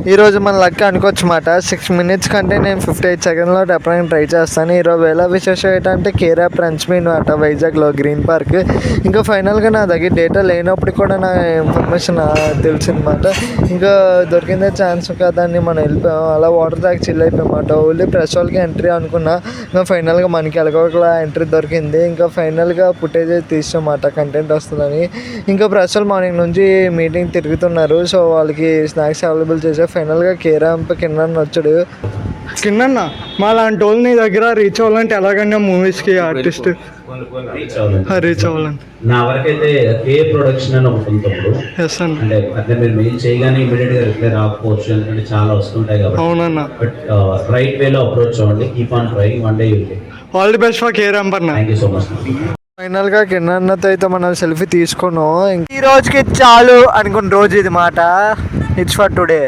ఈరోజు మన లక్ అనుకోవచ్చు మాట 6 minutes కంటే నేను 58 secondsలో చెప్పడానికి ట్రై చేస్తాను. ఈరోజు వేళ విశేషం ఏంటంటే కేరా ఫ్రెంచ్మీన్ అట వైజాగ్లో గ్రీన్ పార్క్. ఇంకా ఫైనల్గా నా దగ్గర డేటా లేనప్పుడు కూడా నా ఇన్ఫర్మేషన్ తెలిసిందన్నమాట. ఇంకా దొరికిందే ఛాన్స్ కదాన్ని మనం వెళ్ళిపోయాం. అలా వాటర్ తాగి చిల్ అయిపోయామాట. ఓన్లీ ప్రెస్ వాళ్ళకి ఎంట్రీ అనుకున్నా. ఇంకా ఫైనల్గా మనకి ఎలాగోలా ఎంట్రీ దొరికింది. ఇంకా ఫైనల్గా ఫుటేజ్ తీసామాట కంటెంట్ వస్తుందని. ఇంకా ప్రెస్ వాళ్ళు మార్నింగ్ నుంచి మీటింగ్ తిరుగుతున్నారు. సో వాళ్ళకి స్నాక్స్ అవైలబుల్ చేసే ఫైనల్గా కేరాంప్ కింద వచ్చాడు. కిందన్న మా లాంటి వాళ్ళు నీ దగ్గర రీచ్ అవ్వాలంటే ఎలాగన్నా మూవీస్కి ఆర్టిస్ట్ రీచ్ అవ్వాలంటే నా వరకైతే ఏ ప్రొడక్షన్ అని ఒకటి ఉంటుంది. ఎస్ అన్న. అంటే అట్లా మీరు మెయిల్ చేయగానే ఇమీడియట్ గా రిప్లై రాకపోవచ్చు, ఎందుకంటే చాలా వస్తుంటాయి కాబట్టి. అవునన్న. బట్ రైట్ వేలో అప్రోచ్ అవ్వండి. Keep on trying, one day you'll. All the best for కేరాంప్ అన్న. Thank you so much. ఫైనల్గా కిందతో అయితే మనం సెల్ఫీ తీసుకున్నాం. ఈ రోజుకి చాలు అనుకున్న రోజు ఇది మాట. It's for today.